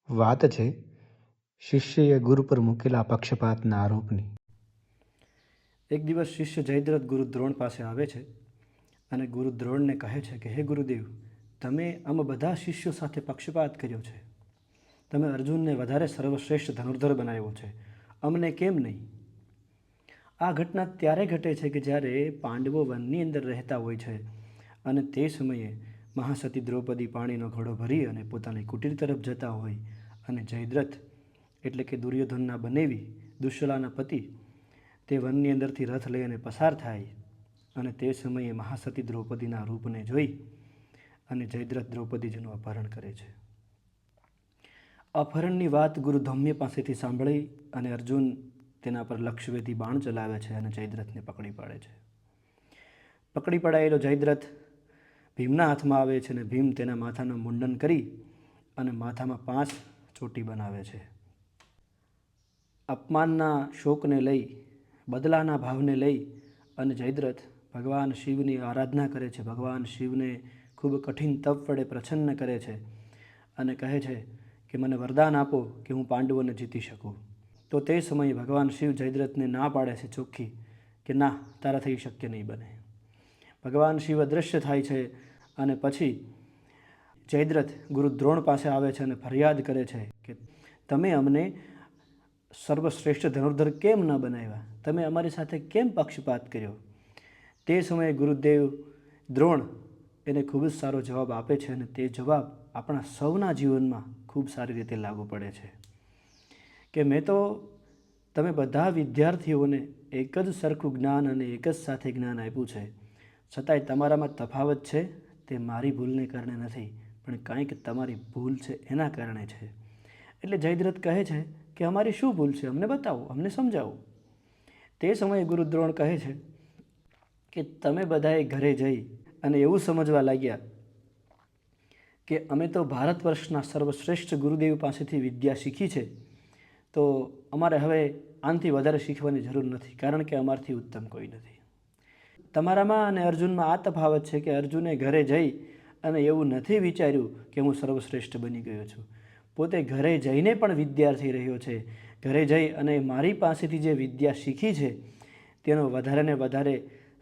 વાત છે શિષ્યએ ગુરુ પર મૂકેલા પક્ષપાતના આરોપની. એક દિવસ શિષ્ય જયદ્રથ ગુરુ દ્રોણ પાસે આવે છે અને ગુરુ દ્રોણને કહે છે કે હે ગુરુદેવ, તમે આમ બધા શિષ્યો સાથે પક્ષપાત કર્યો છે. તમે અર્જુનને વધારે સર્વશ્રેષ્ઠ ધનુર્ધર બનાવ્યો છે, અમને કેમ નહીં? આ ઘટના ત્યારે ઘટે છે કે જ્યારે પાંડવો વનની અંદર રહેતા હોય છે અને તે સમયે મહાસતી દ્રૌપદી પાણીનો ઘડો ભરી અને પોતાની કુટીર તરફ જતા હોય અને જયદ્રથ એટલે કે દુર્યોધનના બનેવી દુશ્શલાના પતિ તે વનની અંદરથી રથ લઈને પસાર થાય અને તે સમયે મહાસતી દ્રૌપદીના રૂપને જોઈ અને જયદ્રથ દ્રૌપદીજીનું અપહરણ કરે છે. અપહરણની વાત ગુરુ ધૌમ્ય પાસેથી સાંભળી અને અર્જુન તેના પર લક્ષ્યવેધી બાણ ચલાવે છે અને જયદ્રથને પકડી પાડે છે. પકડી પડાયેલો જયદ્રથ ભીમના હાથમાં આવે છે અને ભીમ તેના માથાનું મુંડન કરી અને માથામાં 5 ચોટી બનાવે છે. અપમાનના શોકને લઈ, બદલાના ભાવને લઈ અને જયદ્રથ ભગવાન શિવની આરાધના કરે છે. ભગવાન શિવને ખૂબ કઠિન તપ વડે પ્રસન્ન કરે છે અને કહે છે કે મને વરદાન આપો કે હું પાંડવોને જીતી શકું. તો તે સમયે ભગવાન શિવ જયદ્રથને ના પાડે છે ચોખ્ખી કે ના, તારાથી શક્ય નહીં બને. ભગવાન શિવ અદૃશ્ય થાય છે અને પછી જયદ્રથ ગુરુ દ્રોણ પાસે આવે છે અને ફરિયાદ કરે છે કે તમે અમને સર્વશ્રેષ્ઠ ધનુર્ધર કેમ ન બનાવ્યા? તમે અમારી સાથે કેમ પક્ષપાત કર્યો? તે સમયે ગુરુદેવ દ્રોણ એને ખૂબ જ સારો જવાબ આપે છે અને તે જવાબ આપણા સૌના જીવનમાં ખૂબ સારી રીતે લાગુ પડે છે કે મેં તો તમે બધા વિદ્યાર્થીઓને એક જ સરખું જ્ઞાન અને એક જ સાથે જ્ઞાન આપ્યું છે, છતાંય તમારામાં તફાવત છે તે મારી ભૂલને કારણે નથી, પણ કાંઈક તમારી ભૂલ છે એના કારણે છે. એટલે જયદ્રથ કહે છે કે અમારી શું ભૂલ છે? અમને બતાવો, અમને સમજાવો. તે સમયે ગુરુ દ્રોણ કહે છે કે તમે બધાએ ઘરે જઈ અને એવું સમજવા લાગ્યા કે અમે તો ભારત વર્ષના સર્વશ્રેષ્ઠ ગુરુદેવ પાસેથી વિદ્યા શીખી છે, તો અમારે હવે આનાથી વધારે શીખવાની જરૂર નથી, કારણ કે અમારથી ઉત્તમ કોઈ નથી. તમારામાં અને અર્જુનમાં આ તફાવત છે કે અર્જુને ઘરે જઈ અને એવું નથી વિચાર્યું કે હું સર્વશ્રેષ્ઠ બની ગયો છું. પોતે ઘરે જઈને પણ વિદ્યાર્થી રહ્યો છે. ઘરે જઈ અને મારી પાસેથી જે વિદ્યા શીખી છે તેનો વધારે ને વધારે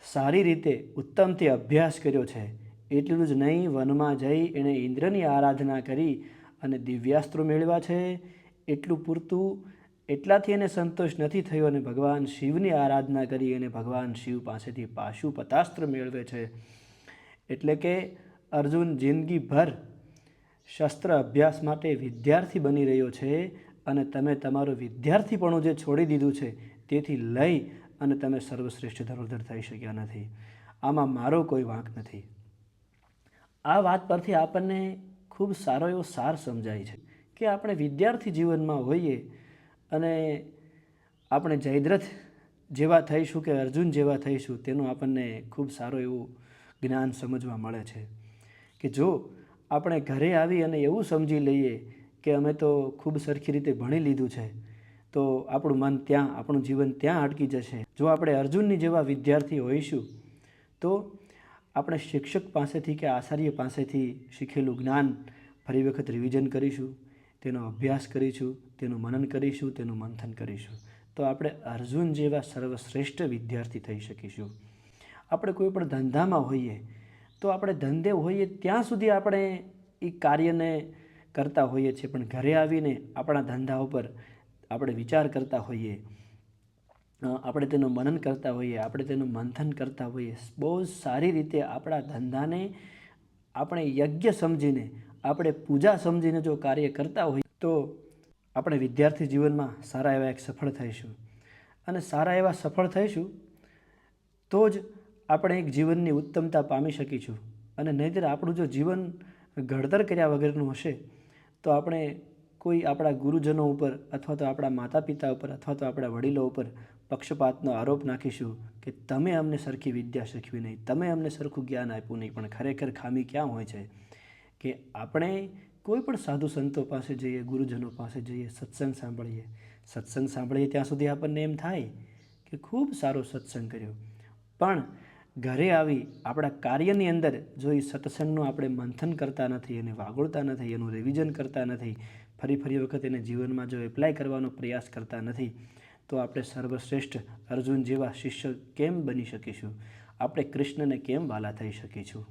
સારી રીતે ઉત્તમથી અભ્યાસ કર્યો છે. એટલું જ નહીં, વનમાં જઈ એણે ઇન્દ્રની આરાધના કરી અને દિવ્યાસ્ત્રો મેળવ્યા છે. એટલું પૂરતું, એટલાથી એને સંતોષ નથી થયો અને ભગવાન શિવની આરાધના કરી અને ભગવાન શિવ પાસેથી પાશુપતાસ્ત્ર મેળવે છે. એટલે કે અર્જુન જિંદગીભર શસ્ત્ર અભ્યાસ માટે વિદ્યાર્થી બની રહ્યો છે અને તમે તમારું વિદ્યાર્થીપણું જે છોડી દીધું છે તેથી લઈ અને તમે સર્વશ્રેષ્ઠ ધનુર્ધર થઈ શક્યા નથી. આમાં મારો કોઈ વાંક નથી. આ વાત પરથી આપણને ખૂબ સારો એવો સાર સમજાય છે કે આપણે વિદ્યાર્થી જીવનમાં હોઈએ અને આપણે જયદ્રથ જેવા થઈશું કે અર્જુન જેવા થઈશું તેનું આપણને ખૂબ સારું એવું જ્ઞાન સમજવા મળે છે કે જો આપણે ઘરે આવી અને એવું સમજી લઈએ કે અમે તો ખૂબ સરખી રીતે ભણી લીધું છે, તો આપણું મન ત્યાં, આપણું જીવન ત્યાં અટકી જશે. જો આપણે અર્જુનની જેવા વિદ્યાર્થી હોઈશું તો આપણે શિક્ષક પાસેથી કે આચાર્ય પાસેથી શીખેલું જ્ઞાન ફરી વખત રિવિઝન કરીશું, તેનો અભ્યાસ કરીશું, તેનું મનન કરીશું, તેનું મંથન કરીશું, તો આપણે અર્જુન જેવા સર્વશ્રેષ્ઠ વિદ્યાર્થી થઈ શકીશું. આપણે કોઈ પણ ધંધામાં હોઈએ તો આપણે ધંધે હોઈએ ત્યાં સુધી આપણે એ કાર્યને કરતા હોઈએ છીએ, પણ ઘરે આવીને આપણા ધંધા ઉપર આપણે વિચાર કરતા હોઈએ, આપણે તેનું મનન કરતા હોઈએ, આપણે તેનું મંથન કરતા હોઈએ, બહુ સારી રીતે આપણા ધંધાને આપણે યજ્ઞ સમજીને, આપણે પૂજા સમજીને જો કાર્ય કરતા હોઈએ તો આપણે વિદ્યાર્થી જીવનમાં સારા એવા એક સફળ થઈશું. અને સારા એવા સફળ થઈશું તો જ આપણે એક જીવનની ઉત્તમતા પામી શકીશું. અને નહીંતર આપણું જો જીવન ઘડતર કર્યા વગરનું હશે તો આપણે કોઈ આપણા ગુરુજનો ઉપર અથવા તો આપણા માતા પિતા ઉપર અથવા તો આપણા વડીલો ઉપર પક્ષપાતનો આરોપ નાખીશું કે તમે અમને સરખી વિદ્યા શીખવી નહીં, તમે અમને સરખું જ્ઞાન આપ્યું નહીં. પણ ખરેખર ખામી ક્યાં હોય છે કે આપણે કોઈ પણ સાધુ સંતો પાસે જઈએ, ગુરુજનો પાસે જઈએ, સત્સંગ સાંભળીએ ત્યાં સુધી આપણને એમ થાય કે ખૂબ સારો સત્સંગ કર્યો, પણ ઘરે આવી આપણા કાર્યની અંદર જો એ સત્સંગનું આપણે મંથન કરતા નથી, એને વાગોળતા નથી, એનું રિવિઝન કરતા નથી, ફરી વખત એને જીવનમાં જો એપ્લાય કરવાનો પ્રયાસ કરતા નથી તો આપણે સર્વશ્રેષ્ઠ અર્જુન જેવા શિષ્ય કેમ બની શકીશું? આપણે કૃષ્ણને કેમ વાલા થઈ શકીશું?